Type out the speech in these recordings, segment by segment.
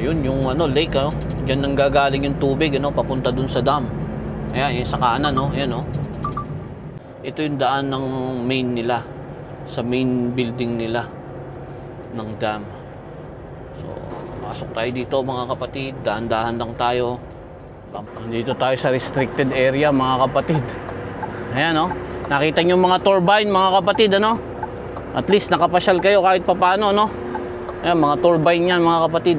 Ayun yung ano, lake, oh. Diyan nanggagaling yung tubig, ano, papunta dun sa dam. Ayan, yung sa kanan, no? Ayan, oh. Ito yung daan ng main nila, sa main building nila ng dam. So, pasok tayo dito mga kapatid. Dahan-dahan lang tayo. Dito tayo sa restricted area mga kapatid. Ayan, oh. Nakita nyo mga turbine mga kapatid, ano? At least nakapasyal kayo kahit papaano, no? Ayan, mga turbine yan mga kapatid.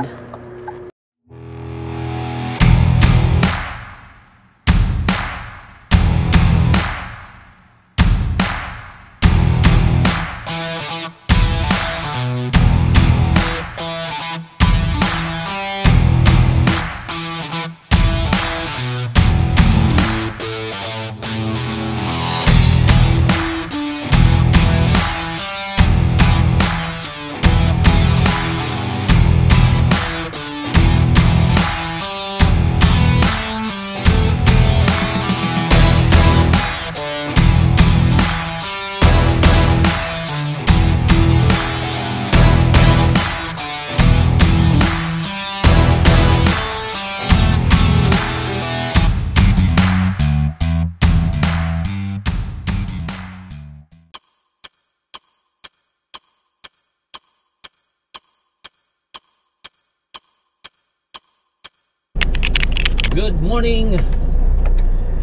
Good morning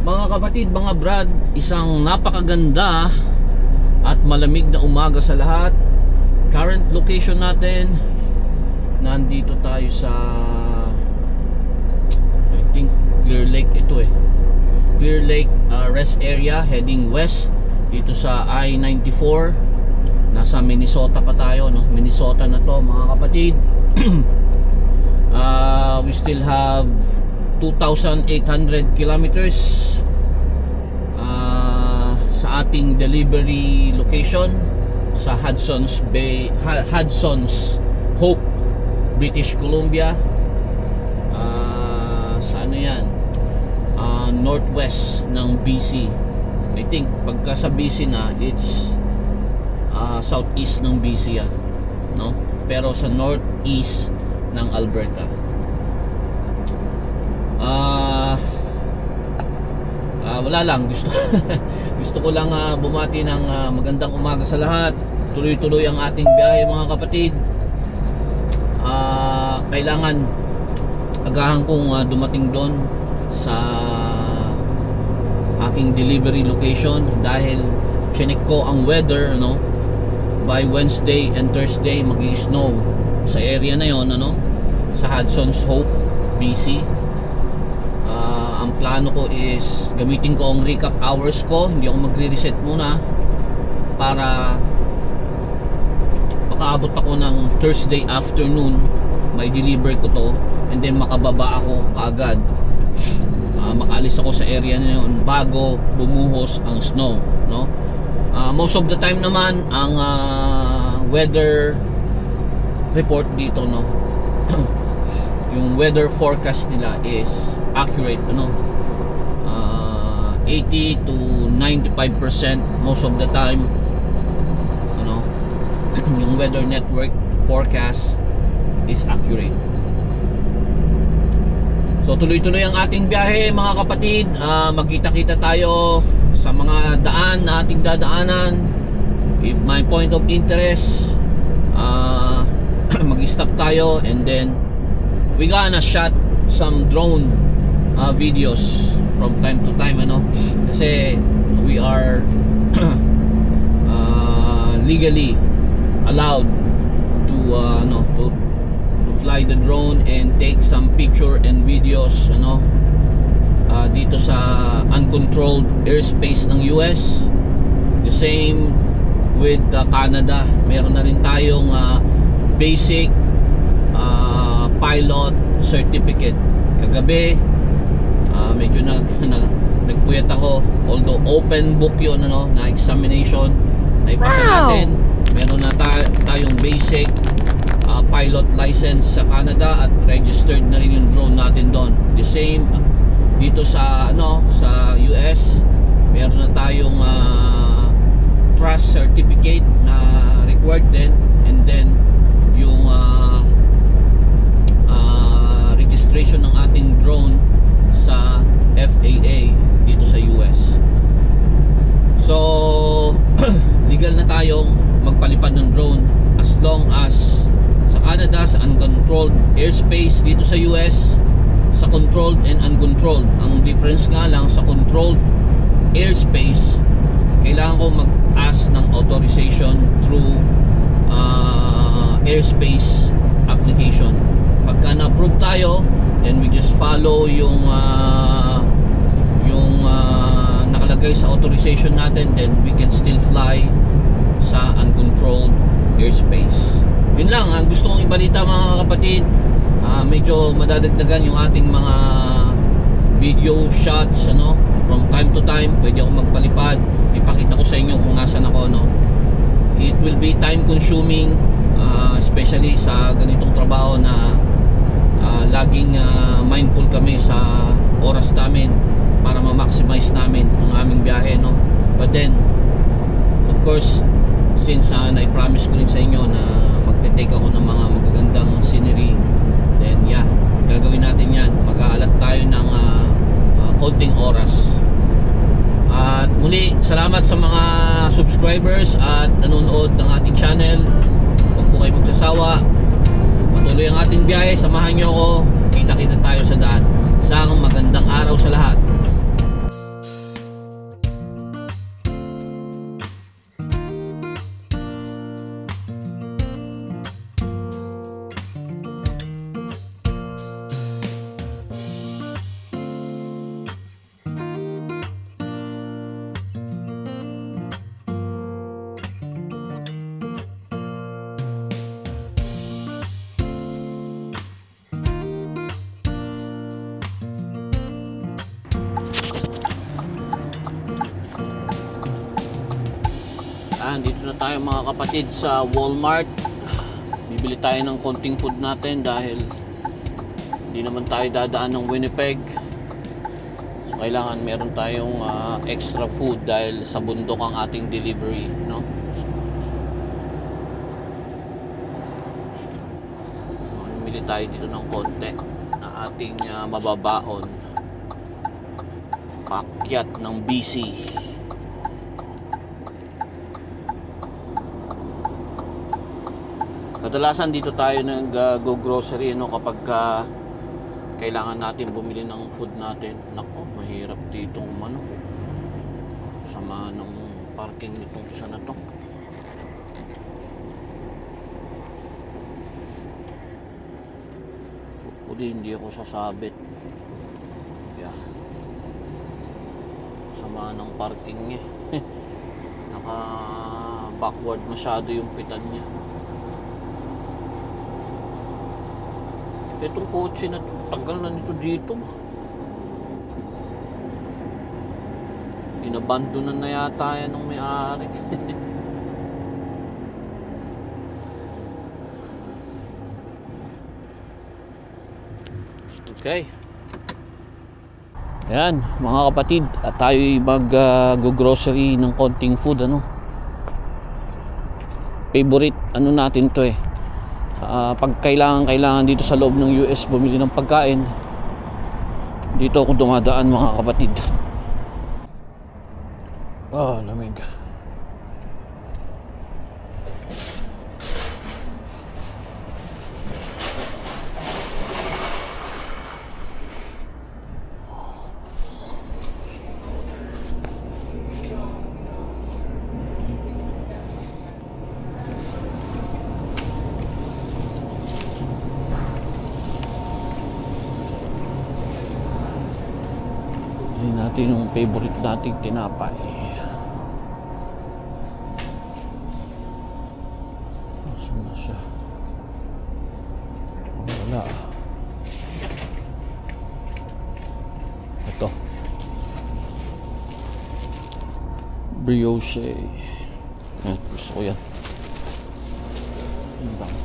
mga kapatid, mga brad. Isang napakaganda at malamig na umaga sa lahat. Current location natin, nandito tayo sa, I think Clear Lake ito eh. Clear Lake rest area, heading west dito sa I-94. Nasa Minnesota pa tayo, no? Minnesota na to mga kapatid. We still have 2,800 kilometers sa ating delivery location sa Hudson's Hope, British Columbia. Sa ano yan, northwest ng BC. I think pagka sa BC na, it's southeast ng BC yan, no? Pero sa northeast ng Alberta. Wala lang, gusto ko lang bumati ng magandang umaga sa lahat. Tuloy-tuloy ang ating biyahe mga kapatid. Kailangan agahan kong dumating doon sa aking delivery location dahil chinek ko ang weather, no? By Wednesday and Thursday mag-i-snow sa area na yon, ano? Sa Hudson's Hope, BC. Ang plano ko is gamitin ko ang recap hours ko, hindi ako magre-reset muna para makaabot ako ng Thursday afternoon, may deliver ko to, and then makababa ako kaagad, makaalis ako sa area na yun bago bumuhos ang snow, no? Most of the time naman ang weather report dito, no? Yung weather forecast nila is accurate, ano? 80 to 95% most of the time, ano? Yung weather network forecast is accurate. So tuloy-tuloy ang ating biyahe mga kapatid. Magkita-kita tayo sa mga daan na ating dadaanan. If my point of interest, mag-stop tayo, and then we gonna shot some drone videos from time to time, ano? Kasi we are legally allowed to to fly the drone and take some picture and videos, ano, dito sa uncontrolled airspace ng US. The same with Canada. Meron na rin tayong basic pilot certificate. Kagabi medyo nagpuyat ako, although open book yun, ano, na examination na ipasa natin. Meron na tayong basic pilot license sa Canada at registered na rin yung drone natin doon. The same dito sa sa US, meron na tayong trust certificate na required din, and then yung drone sa FAA dito sa US. So legal na tayong magpalipad ng drone as long as sa Canada sa uncontrolled airspace, dito sa US sa controlled and uncontrolled. Ang difference nga lang sa controlled airspace, kailangan ko mag-ask ng authorization through airspace application. Pagka na-approve tayo, then we just follow yung nakalagay sa authorization natin, then we can still fly sa uncontrolled airspace. Yun lang ang gusto kong ibalita mga kapatid. Medyo madadagdagan yung ating mga video shots, ano, from time to time. Pwede ako magpalipad, ipakita ko sa inyo kung nasan ako, no. It will be time consuming, especially sa ganitong trabaho na laging mindful kami sa oras namin para ma-maximize namin ang aming biyahe, no. But then of course, since na-promise ko rin sa inyo na magte-take ako ng mga magagandang scenery, then yeah, gagawin natin yan. Mag-aalat tayo ng konting oras. At muli, salamat sa mga subscribers at nanonood ng ating channel. Huwag po kayo magsasawa, patuloy ang ating biyahe, samahan nyo ako. Kita-kita tayo sa daan. Isang magandang araw sa lahat. Dito na tayo mga kapatid sa Walmart. Bibili tayo ng konting food natin dahil hindi naman tayo dadaan ng Winnipeg. So kailangan meron tayong extra food dahil sa bundok ang ating delivery, no? So, bibili tayo dito ng konti na ating mababaon. Pakyat ng BC. Kadalasan dito tayo nag-go-grocery, no, kapag kailangan natin bumili ng food natin. Nako, mahirap dito umano. Sama ng parking nitong isa na to. Hopefully hindi ako sasabit. Yeah. Sama ng parking niya. Naka backward masyado yung pitan niya. Itong kotse na tagal na nito dito. Inabandonan na yata yan ng may-ari. Okay. Ayan mga kapatid, at tayo'y mag-grocery ng konting food, ano. Favorite ano natin to eh. Pag kailangan dito sa loob ng US bumili ng pagkain, dito ako dumadaan mga kapatid. Lamig. Hindi natin yung favorite nating tinapay. Nasaan na siya? Wala. Ito. Brioche. Ayan, gusto ko yan. Yan bang?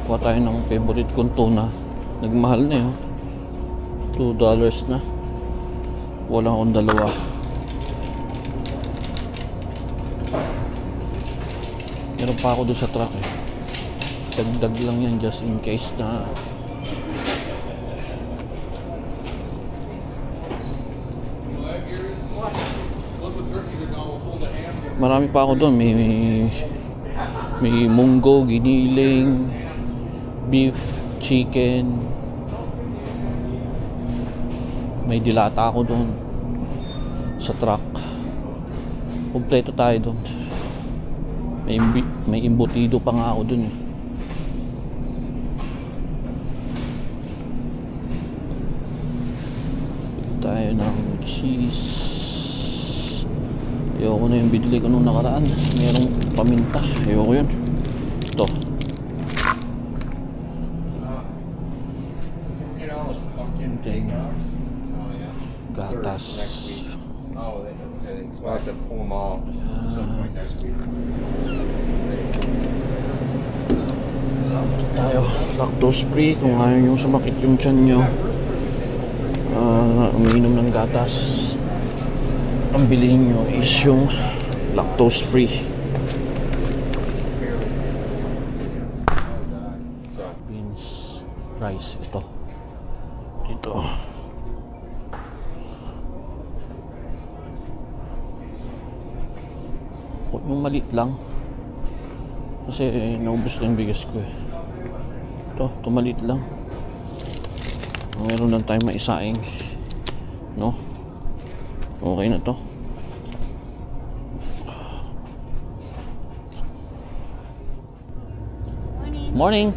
Kuha tayo ng favorite kong tuna. Nagmahal na yun. $2 na. Wala akong dalawa. Meron pa ako doon sa truck eh. Dagdag lang yan just in case na marami pa ako doon. May munggo, giniling, beef, chicken, may dilata ako doon sa truck. Kompleto tayo doon. May imbutido pa nga ako doon eh. Tayo ng cheese. Ayoko na yung bidli ko nung nakaraan. Merong paminta. Ayoko yun. Ito. Gatas. Tayo. Lactose free. Kung ayaw yung sumakit yung tiyan nyo, umiinom ng gatas, ang bilhin nyo is yung lactose free. Beans, rice, ito yung maliit lang kasi naubos na yung bigas ko eh. Ito maliit lang. Meron lang tayong maisaing, no? Okay na to. Morning.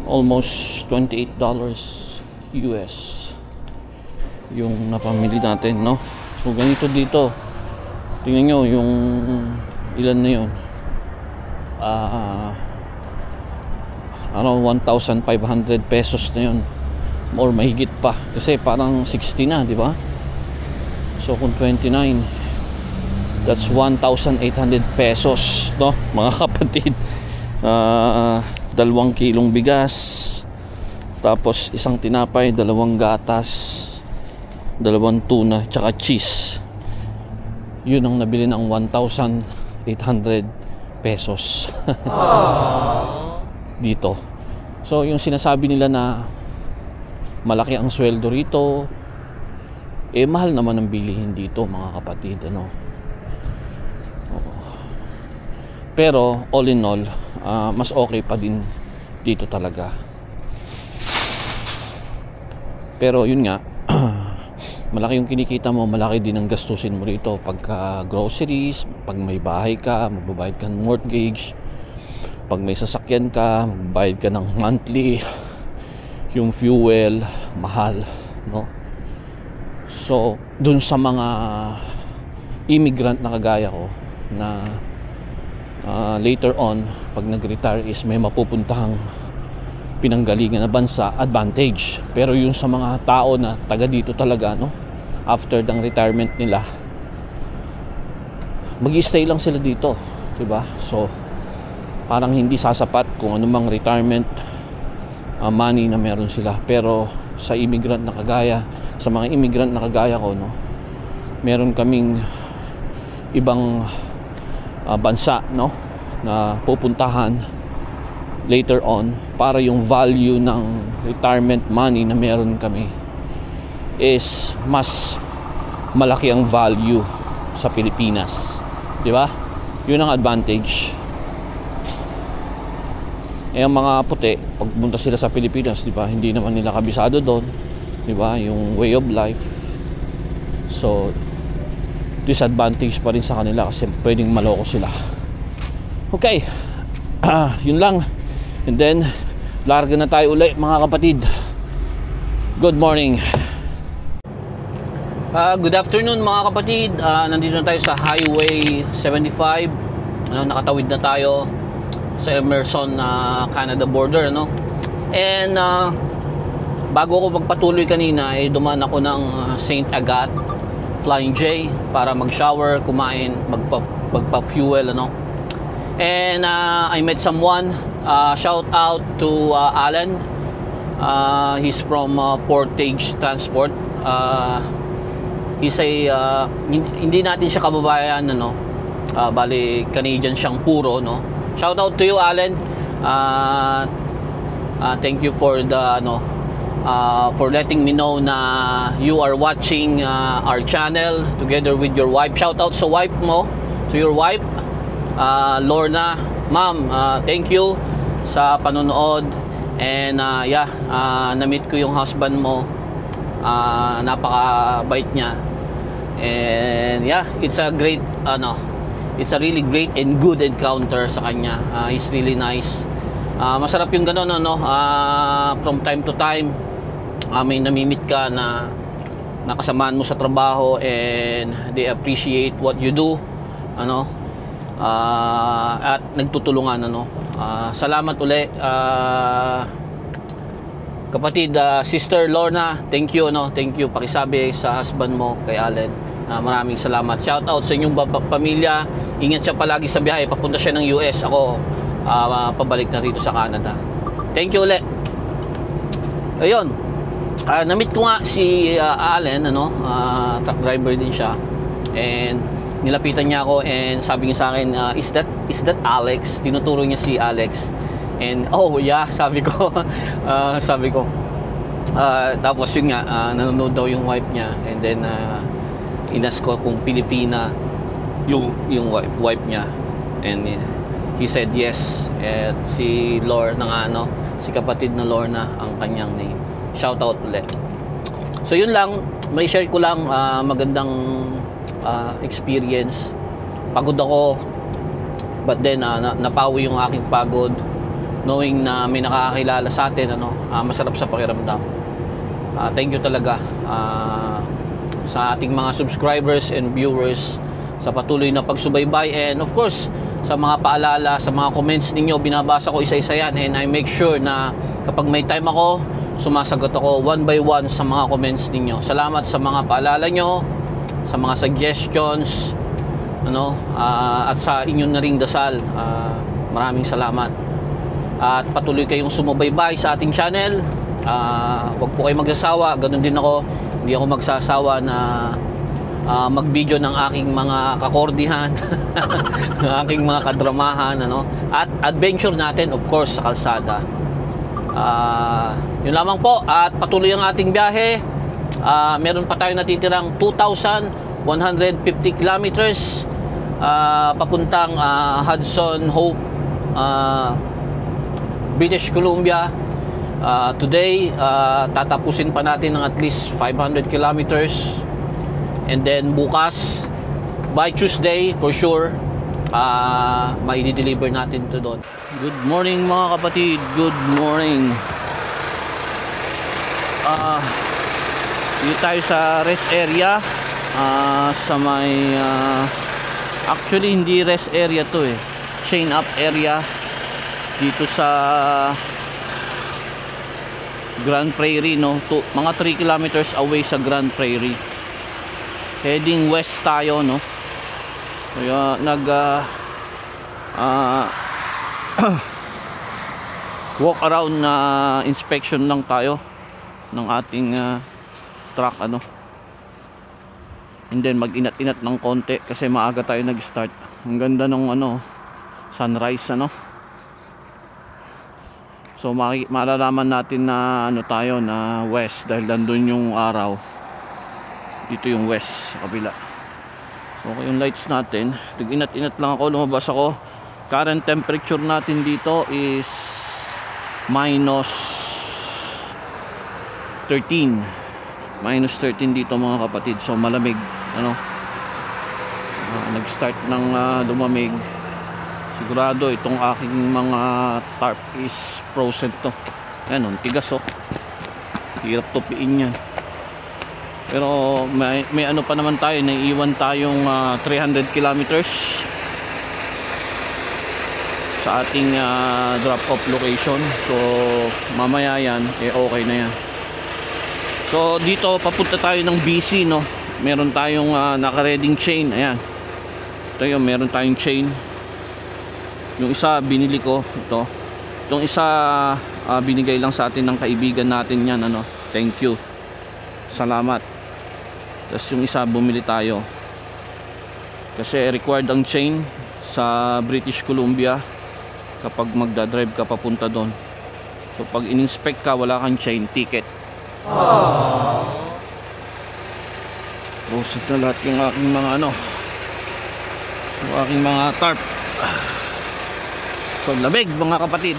Almost $28 US yung napamili natin, no? So ganito dito, tingnan nyo yung ilan na yun, around 1,500 pesos na yun, or mahigit pa kasi parang 60 na, di ba? So kung 29, that's 1,800 pesos, no mga kapatid. 2 kilong bigas, tapos isang tinapay, 2 gatas, 2 tuna, tsaka cheese. Yun ang nabili ng 1,800 pesos dito. So yung sinasabi nila na malaki ang sweldo rito, mahal naman ang bilihin dito, mga kapatid, ano. Pero all in all, mas okay pa din dito talaga. Pero yun nga, malaki yung kinikita mo, malaki din ang gastusin mo rito pagka groceries, pag may bahay ka, magbabayad ka ng mortgage, pag may sasakyan ka, magbabayad ka ng monthly, yung fuel mahal, no? So dun sa mga immigrant na kagaya ko na later on, pag nag-retire is may mapupuntahang pinanggalingan na bansa, advantage. Pero yung sa mga tao na taga dito talaga, no, after ng retirement nila, mag-i-stay lang sila dito, diba? So parang hindi sasapat kung anumang retirement money na meron sila. Pero sa immigrant na kagaya, sa mga immigrant na kagaya ko, no, meron kaming ibang bansa, no, na pupuntahan later on para yung value ng retirement money na meron kami is mas malaki ang value sa Pilipinas, di ba? Yun ang advantage. Eh ang mga puti, pagpunta sila sa Pilipinas, di ba, hindi naman nila kabisado doon, di ba, yung way of life. So disadvantage pa rin sa kanila kasi pwedeng maloko sila. Okay, yun lang. And then larga na tayo ulit mga kapatid. Good morning. Good afternoon mga kapatid. Nandito na tayo sa Highway 75. Nakatawid na tayo sa Emerson Canada border, no? And bago ako magpatuloy kanina, dumaan ako ng St. Agathe Flying J para mag-shower, kumain, magpa-fuel, ano? And I met someone. Shout out to Alan. He's from Portage Transport. He's a hindi natin siya kababayan, ano, bali Canadian siyang puro, no. Shout out to you, Alan. Thank you for the for letting me know na you are watching our channel together with your wife. Shout out sa wife mo, to your wife, Lorna. Ma'am, thank you sa panonood. And na-meet ko yung husband mo. Napakabait niya. And it's a great it's a really great and good encounter sa kanya. He's really nice. Masarap yung gano'n, from time to time may namimit ka na nakasamaan mo sa trabaho and they appreciate what you do, at nagtutulungan, salamat uli, kapatid, Sister Lorna. Thank you, thank you. Pakisabi sa husband mo kay Allen, maraming salamat. Shout out sa inyong pamilya. Ingat siya palagi sa biyahe. Papunta siya ng US. Ako pabalik na rito sa Canada. Thank you ulit. Ayun, na-meet ko nga si Allen, truck driver din siya. And nilapitan niya ako and sabi niya sa akin, is that Alex? Tinuturo niya si Alex. And sabi ko. Tapos yun nga, nanonood daw yung wife niya. And then inas ko kung Pilipina yung wife niya. And he said yes. At si Lorna nga, si kapatid na Lorna ang kanyang name. Shout out ulit. So yun lang, may share ko lang, magandang experience. Pagod ako, but then napawi yung aking pagod knowing na may nakakakilala sa atin, masarap sa pakiramdam. Thank you talaga sa ating mga subscribers and viewers sa patuloy na pagsubaybay, and of course sa mga paalala, sa mga comments ninyo. Binabasa ko isa-isa yan, and I make sure na kapag may time ako, sumasagot ako one by one sa mga comments ninyo. Salamat sa mga paalala nyo, sa mga suggestions, at sa inyong na ring dasal. Maraming salamat. At patuloy kayong sumubaybay sa ating channel. Huwag po kayong magsasawa. Ganun din ako. Hindi ako magsasawa na mag-video ng aking mga kakordihan, ng aking mga kadramahan, at adventure natin, of course, sa kalsada. Yun lamang po. At patuloy ang ating biyahe. Meron pa tayong natitirang 2,150 kilometers papuntang Hudson Hope, British Columbia. Today tatapusin pa natin ng at least 500 kilometers, and then bukas, by Tuesday for sure, mai-deliver natin to doon. Good morning mga kapatid, good morning. Dito tayo sa rest area, sa may actually hindi rest area to, chain up area dito sa Grand Prairie, mga 3 kilometers away sa Grand Prairie. Heading west tayo, kaya walk around na inspection lang tayo ng ating truck, and then mag-inat-inat ng konti kasi maaga tayo nag-start. Ang ganda ng sunrise, so malalaman natin na tayo na west dahil nandun yung araw. Dito yung west sa kabila. So okay yung lights natin. Tig-inat-inat lang ako, lumabas ako. Current temperature natin dito is minus 13. Minus 13 dito mga kapatid. So malamig. Ano? Nag-start ng lumamig. Sigurado itong aking mga tarp is frozen to. Ayan, tigas oh. Hirap tupiin yan. Pero may ano pa naman tayo, naiiwan tayong 300 kilometers sa ating drop-off location. So mamaya yan, okay na yan. So dito papunta tayo ng BC, no. Meron tayong naka-reading chain. Ayan. Ito yung meron tayong chain. Yung isa binili ko, ito. Itong isa binigay lang sa atin ng kaibigan natin yan, ano. Thank you. Salamat. Tapos yung isa bumili tayo. Kasi required ang chain sa British Columbia kapag magdadrive ka papunta doon. So pag in-inspect ka, wala kang chain, ticket. Roset na lahat yung aking mga ano, yung aking mga tarp. So lamig mga kapatid.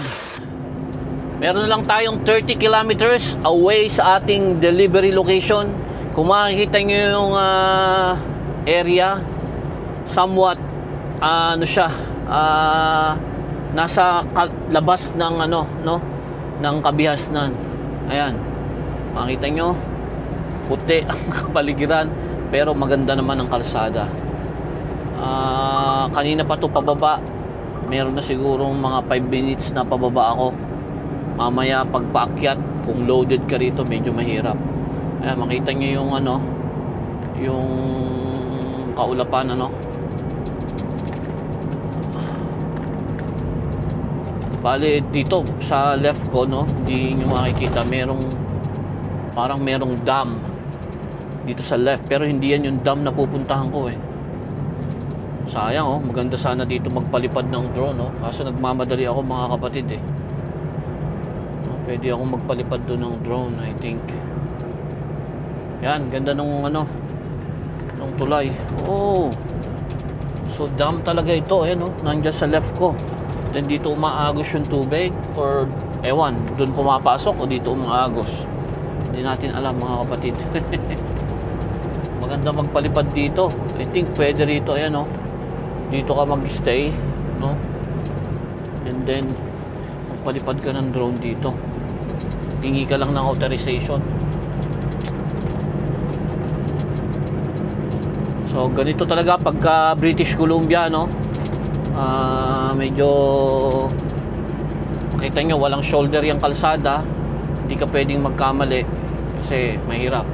Meron lang tayong 30 kilometers away sa ating delivery location. Kung makikita nyo yung area, somewhat ano siya, nasa labas ng ano, no, ng Kabihasnan. Ayan, makita nyo, puti ang kapaligiran, pero maganda naman ang kalsada. Kanina pa to pababa, meron na sigurong mga 5 minutes na pababa ako. Mamaya pagpaakyat, kung loaded ka rito, medyo mahirap. Ayan, makita nyo yung ano, yung kaulapan, ano. Bale dito sa left ko, no, di nyo makikita, parang merong dam dito sa left, pero hindi yan yung dam na pupuntahan ko eh. Sayang oh, maganda sana dito magpalipad ng drone, no. Kaso nagmamadali ako mga kapatid eh. Pwede akong magpalipad doon ng drone, I think. Yan, ganda nung ano, nung tulay. Oh, so dam talaga ito. Ayan oh, nandiyan sa left ko. Then dito umaagos yung tubig, or ewan, doon pumapasok o dito umaagos. Hindi natin alam mga kapatid. Maganda magpalipad dito. I think pwede rito. Ayan oh, dito ka mag-stay, no? And then magpalipad ka ng drone dito. Hingi ka lang ng authorization. So ganito talaga pagka British Columbia, no. Medyo makita nyo walang shoulder yung kalsada. Hindi ka pwedeng magkamali kasi mahirap.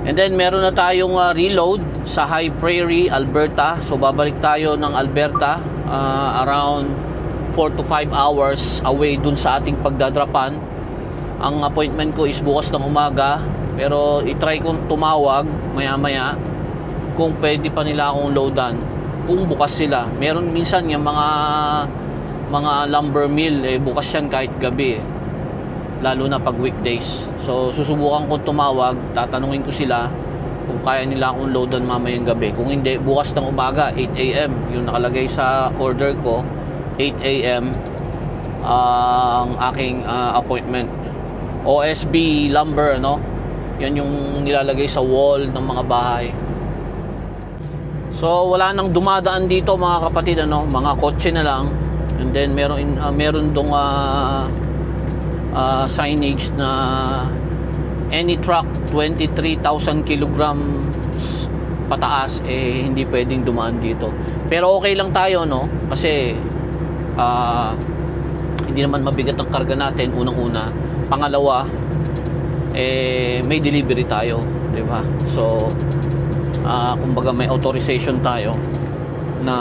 And then meron na tayong reload sa High Prairie, Alberta. So babalik tayo ng Alberta around 4 to 5 hours away dun sa ating pagdadrapan. Ang appointment ko is bukas ng umaga, pero i-try kong tumawag maya maya kung pwede pa nila akong loadan kung bukas sila. Meron minsan yung mga lumber mill bukas yan kahit gabi lalo na pag weekdays. So susubukan kong tumawag, tatanungin ko sila kung kaya nila akong loadan mamayang gabi. Kung hindi, bukas ng umaga 8 AM yung nakalagay sa order ko. 8 AM ang aking appointment. OSB lumber, no? Yan yung nilalagay sa wall ng mga bahay. So wala nang dumadaan dito mga kapatid, ano, mga kotse na lang. And then meron dong signage na any truck 23,000 kilograms pataas hindi pwedeng dumaan dito. Pero okay lang tayo, no, kasi hindi naman mabigat ang karga natin, unang-una. Pangalawa, may delivery tayo, di ba? So kumbaga may authorization tayo na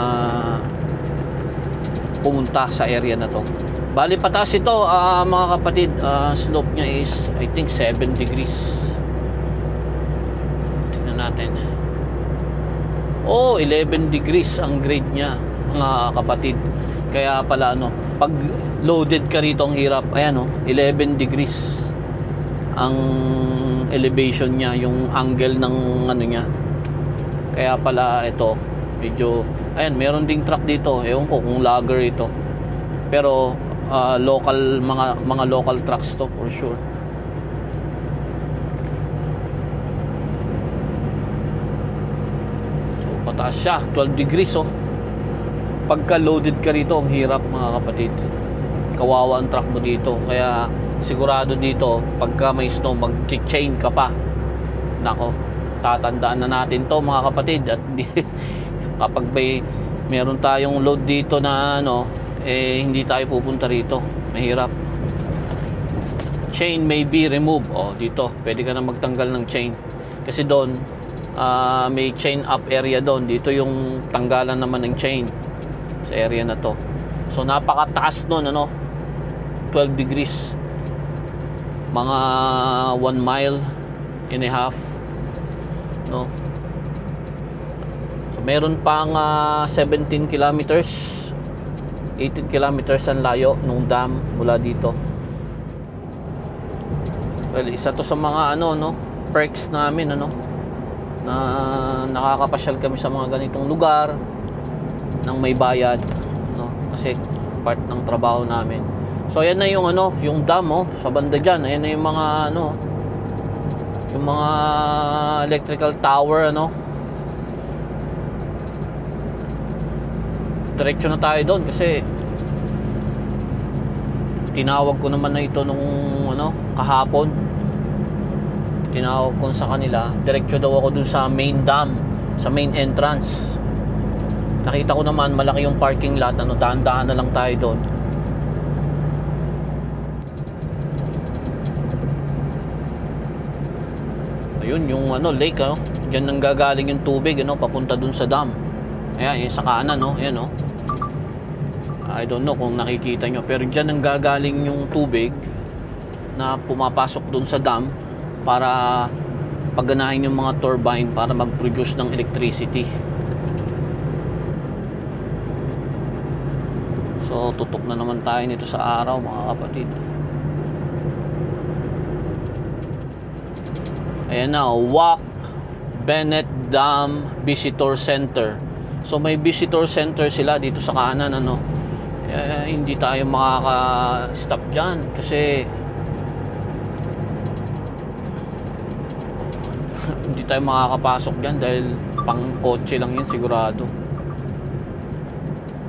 pumunta sa area na to. Bali pataas ito mga kapatid. Slope nya is I think 7 degrees. Tingnan natin. Oh, 11 degrees ang grade nya mga kapatid. Kaya pala ano, pag loaded ka rito ang hirap. Ayan, 11 degrees ang elevation niya, yung angle ng ano niya. Kaya pala ito medyo, ayan, meron ding truck dito. Ewan ko kung logger ito, pero local, mga local trucks to for sure. So pataas siya, 12 degrees. Pagka loaded ka rito ang hirap, mga kapatid. Kawawa ang truck mo dito. Kaya sigurado dito pagka may snow, mag-chain ka pa. Nako, tatandaan na natin to, mga kapatid. At kapag meron tayong load dito na hindi tayo pupunta rito, mahirap. Chain may be removed. Dito pwede ka na magtanggal ng chain, kasi doon may chain up area doon. Dito yung tanggalan naman ng chain sa area na to. So napakataas nun, 12 degrees, mga 1 mile and a half, no? So meron pang 17 kilometers, 18 kilometers ang layo nung dam mula dito. Well, isa to sa mga perks namin, na nakakapasyal kami sa mga ganitong lugar nang may bayad, kasi part ng trabaho namin. So ayan na yung yung dam, sa banda diyan. Ayan na yung mga yung mga electrical tower, diretso na tayo doon, kasi tinawag ko naman na ito nung kahapon. Tinawag ko sa kanila, diretso daw ako dun sa main dam, sa main entrance. Nakita ko naman malaki yung parking lot, dahan-dahan na lang tayo doon. Ayun yung lake, diyan nang gagaling yung tubig, papunta dun sa dam. Ayan, yung sa kanan, ayan, I don't know kung nakikita nyo, pero diyan nang gagaling yung tubig na pumapasok dun sa dam para pagganahin yung mga turbine para mag-produce ng electricity. So tutok na naman tayo nito sa araw, mga kapatid. Ayan na, Wack Bennett Dam Visitor Center. So may visitor center sila dito sa kanan, hindi tayo makaka-stop dyan kasi hindi tayo makakapasok dyan dahil pang kotse lang yan sigurado.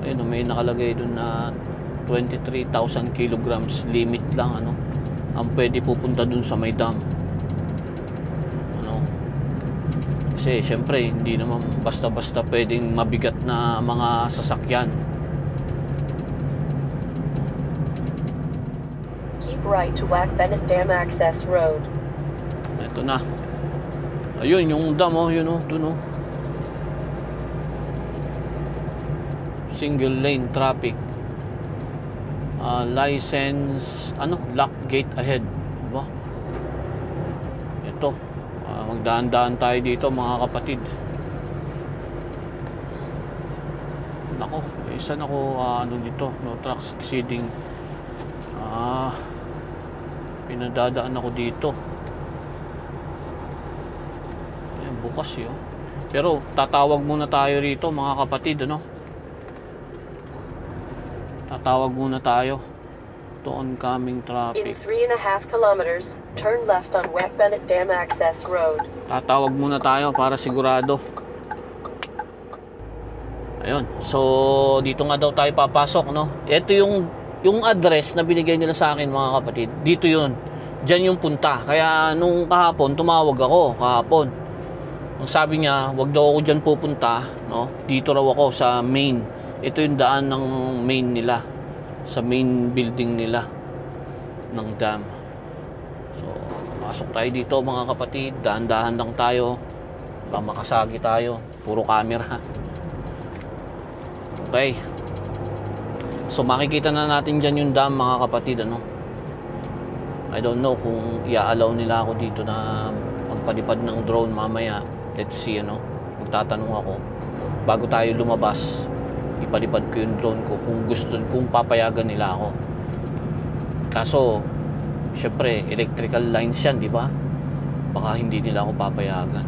Ayun, may nakalagay dun na 23,000 kilograms limit lang, ang pwede pupunta dun sa may dam. Kasi syempre hindi naman basta-basta pwedeng mabigat na mga sasakyan. Keep right to Wack Bennett Dam Access Road. Ito na. Ayun yung dam, yun, dun, single lane traffic, license, lock gate ahead, diba? Ito, magdaan-daan tayo dito, mga kapatid. Nako, isa na ko dito, no trucks exceeding, pinadadaan ako dito. Ayan, bukas yun. Pero tatawag muna tayo rito, mga kapatid, tatawag muna tayo. To oncoming traffic. In 3.5 kilometers, turn left on Wack Bennett Dam Access Road. Tatawag muna tayo para sigurado. Ayun. So dito nga daw tayo papasok, Ito yung address na binigay nila sa akin, mga kapatid. Dito yun. Diyan yung punta. Kaya nung kahapon tumawag ako kahapon. Ang sabi niya, wag daw ako diyan pupunta, Dito raw ako sa main. Ito yung daan ng main nila, sa main building nila ng dam. So pasok tayo dito, mga kapatid. Dahan-dahan lang tayo, baka makasagi tayo, puro camera. Okay, so makikita na natin dyan yung dam, mga kapatid. I don't know kung i-allow nila ako dito na magpalipad ng drone mamaya. Let's see, magtatanong ako bago tayo lumabas. ipalipad ko yung drone ko kung papayagan nila ako. Kaso syempre electrical lines yan, di ba? Baka hindi nila ako papayagan.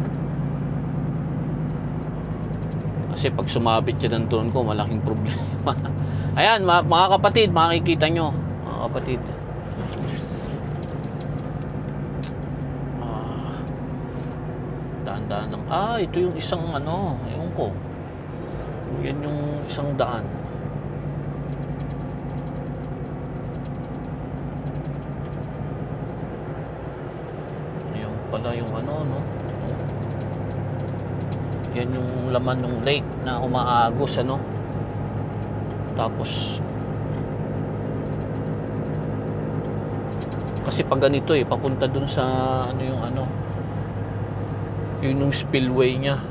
Kasi pag sumabit yan ng drone ko, malaking problema. Ayan, mga kapatid, makikita nyo, mga kapatid. Daan-daan lang. Ito yung isang ano, ewan ko. Yan yung isang daan. Ayan pala yung ano, no? Yan yung laman ng lake na umaagos, ano? Tapos kasi pag ganito papunta dun sa ano yung ano, yun yung spillway nya.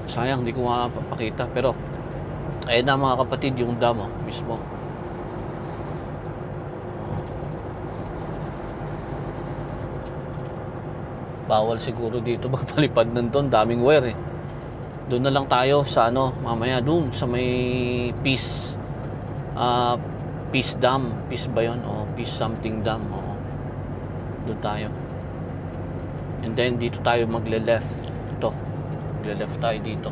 Sayang, hindi ko mapapakita. Pero ayun na mga kapatid, yung dam mismo. Bawal siguro dito magpalipad ng doon, daming wire Doon na lang tayo sa ano, mamaya doon sa may Peace Dam. Peace ba yun? O Peace something dam. Oo. Doon tayo. And then dito tayo magle-left. Magle-left tayo dito.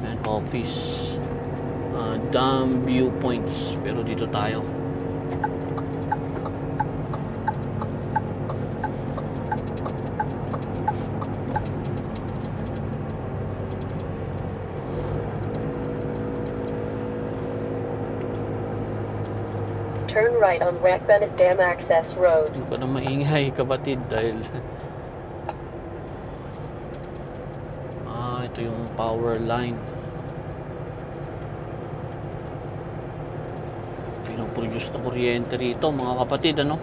And office. Dam viewpoints. Pero dito tayo. Turn right on Rack Bennett Dam Access Road. Hindi ko na maingay kapatid dahil ito yung power line. Pinoproduce na kuryente rito mga kapatid, ano?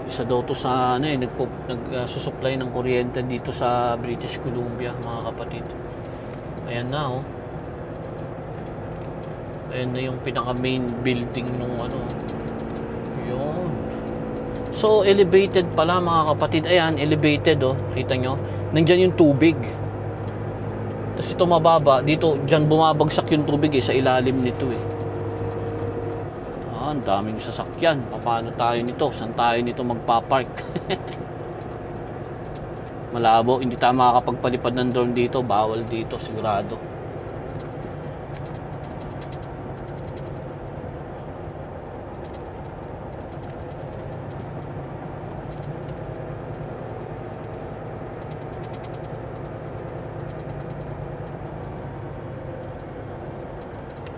Isa daw to sa ano nagsusupply ng kuryente dito sa British Columbia mga kapatid. Ayan na Ayan na yung pinaka main building nung ano. Yun. So elevated pala mga kapatid. Ayan, elevated Kita nyo? Nandyan yung tubig. Tapos ito mababa. Dito, dyan bumabagsak yung tubig sa ilalim nito Ang daming sasakyan. Paano tayo nito? Saan tayo nito magpapark? Malabo. Hindi tayo makakapagpalipad ng drone dito. Bawal dito, sigurado.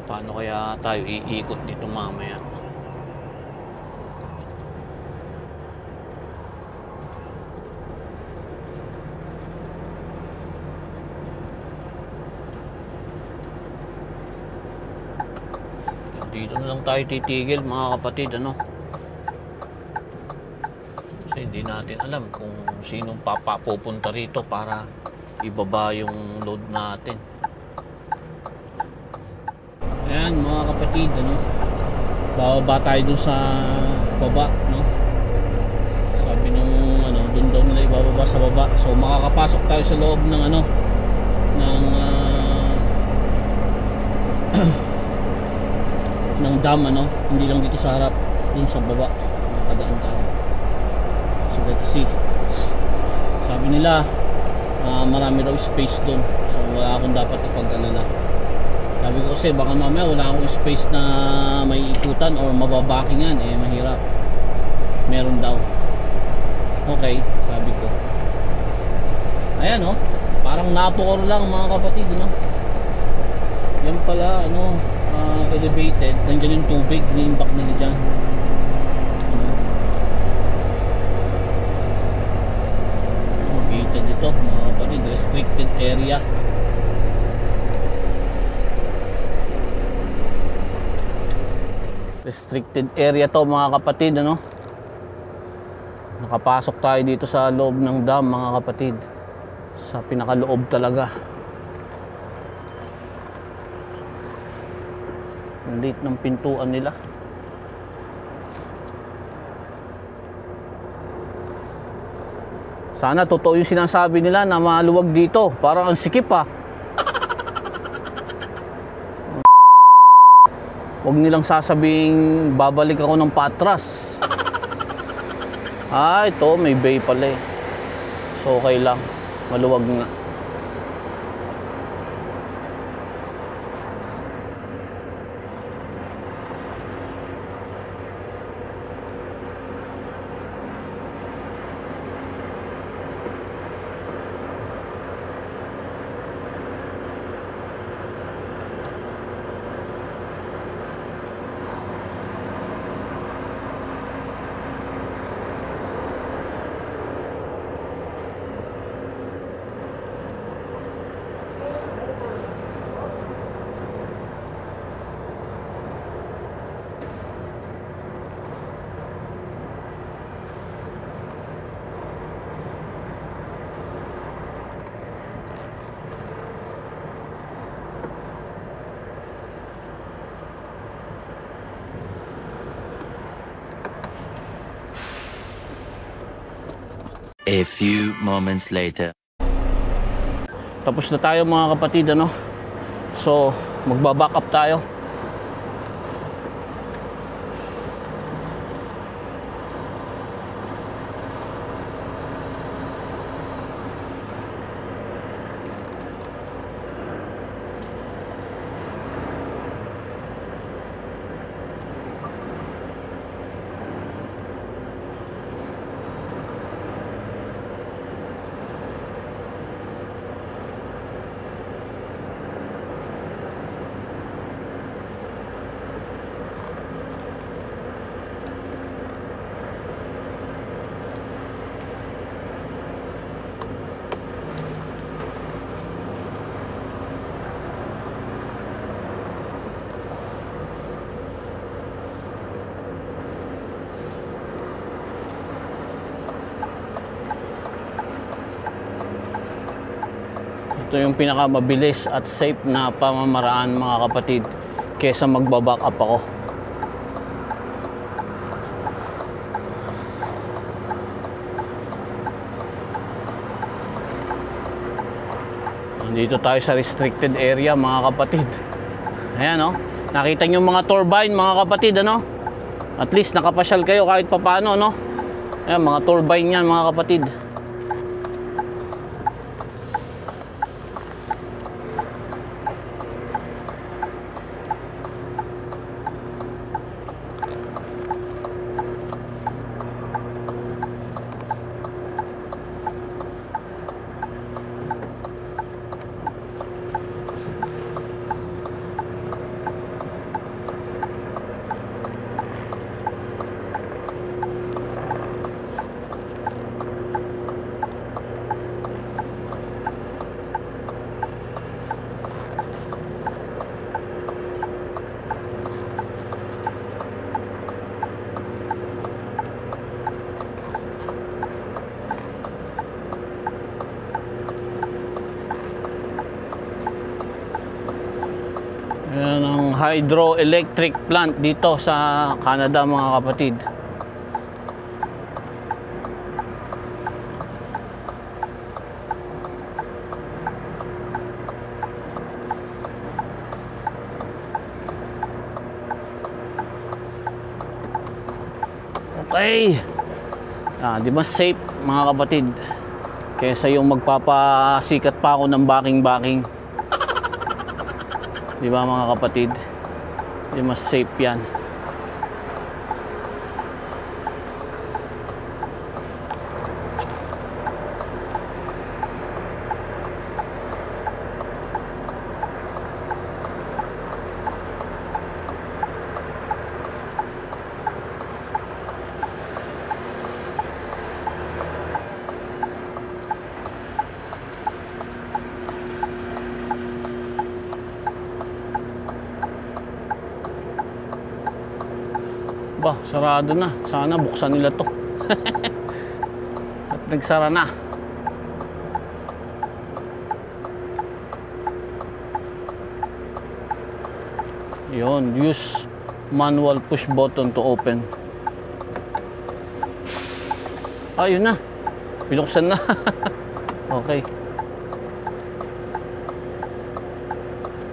Paano kaya tayo iikot dito mamaya? So, dito na lang tayo titigil mga kapatid, ano? Kasi hindi natin alam kung sinong pupunta rito para ibaba yung load natin. Ayan mga kapatid, ano? Bababa tayo dun sa baba, no? Sabi nung ano, dun daw nila ibababa sa baba. So makakapasok tayo sa loob ng ano, ng ng dam, ano? Hindi lang dito sa harap, dun sa baba. Makakadaan tayo. So let's see. Sabi nila marami daw space dun. So wala akong dapat ipag-alala. Sabi ko kasi baka mamaya wala akong space na may ikutan or mababakingan, mahirap. Meron daw. Okay, sabi ko. Ayan parang napokor lang mga kapatid, Yan pala, elevated. Nandiyan yung tubig, ni-impact nila dyan. Elevated ito mga kapatid, restricted area. Restricted area to mga kapatid, Nakapasok tayo dito sa loob ng dam mga kapatid. Sa pinakaloob talaga. Ang liit ng pintuan nila. Sana totoo yung sinasabi nila na maluwag dito. Parang ang sikip ah. Huwag nilang sasabing babalik ako ng patras. Ah, ito may bay pala eh. So okay lang. Maluwag nga. A few moments later. Tapos na tayo mga kapatid, ano? So, magba-back up tayo. Ito yung pinakamabilis at safe na pamamaraan mga kapatid kesa magba-back up ako. Dito tayo sa restricted area mga kapatid. Ayan, oh. Nakita nyo mga turbine mga kapatid, ano? At least nakapasyal kayo kahit papaano, no? Ayan, mga turbine yan mga kapatid. Yan ang hydroelectric plant dito sa Canada mga kapatid. Okay. Di ba safe mga kapatid? Kesa yung magpapasikat pa ako ng backing. Di ba mga kapatid? Di mas safe yan. Ba, sarado na. Sana buksan nila to. At nagsara na. Yun, use manual push button to open. Ayun na. Pinuksan na. Okay.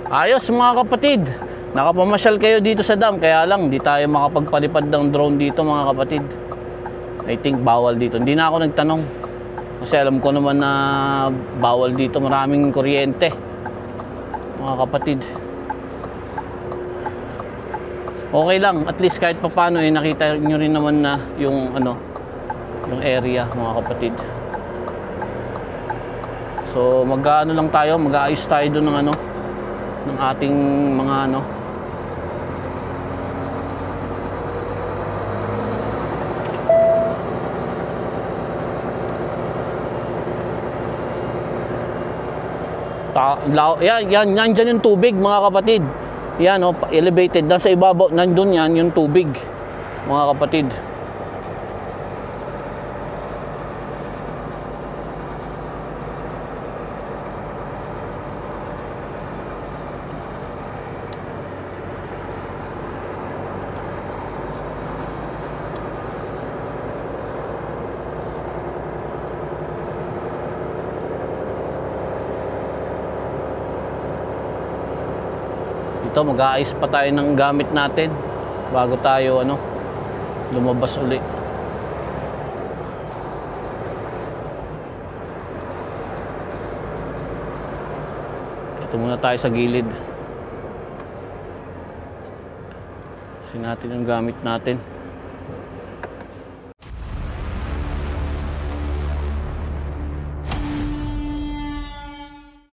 Ayos mga kapatid. Nakapamasyal kayo dito sa dam. Kaya lang, di tayo makapagpalipad ng drone dito mga kapatid. I think bawal dito. Hindi na ako nagtanong. Kasi alam ko naman na bawal dito. Maraming kuryente. Mga kapatid. Okay lang. At least kahit papano nakita nyo rin naman na yung yung area mga kapatid. So mag-ano lang tayo. Mag-aayos tayo doon ng ating mga yan, nandyan yung tubig mga kapatid. Yan elevated. Nasa ibabaw, nandun yan yung tubig mga kapatid. Ito, mag-aayos pa tayo ng gamit natin bago tayo lumabas uli. Ito muna tayo sa gilid. Ayusin natin ang gamit natin.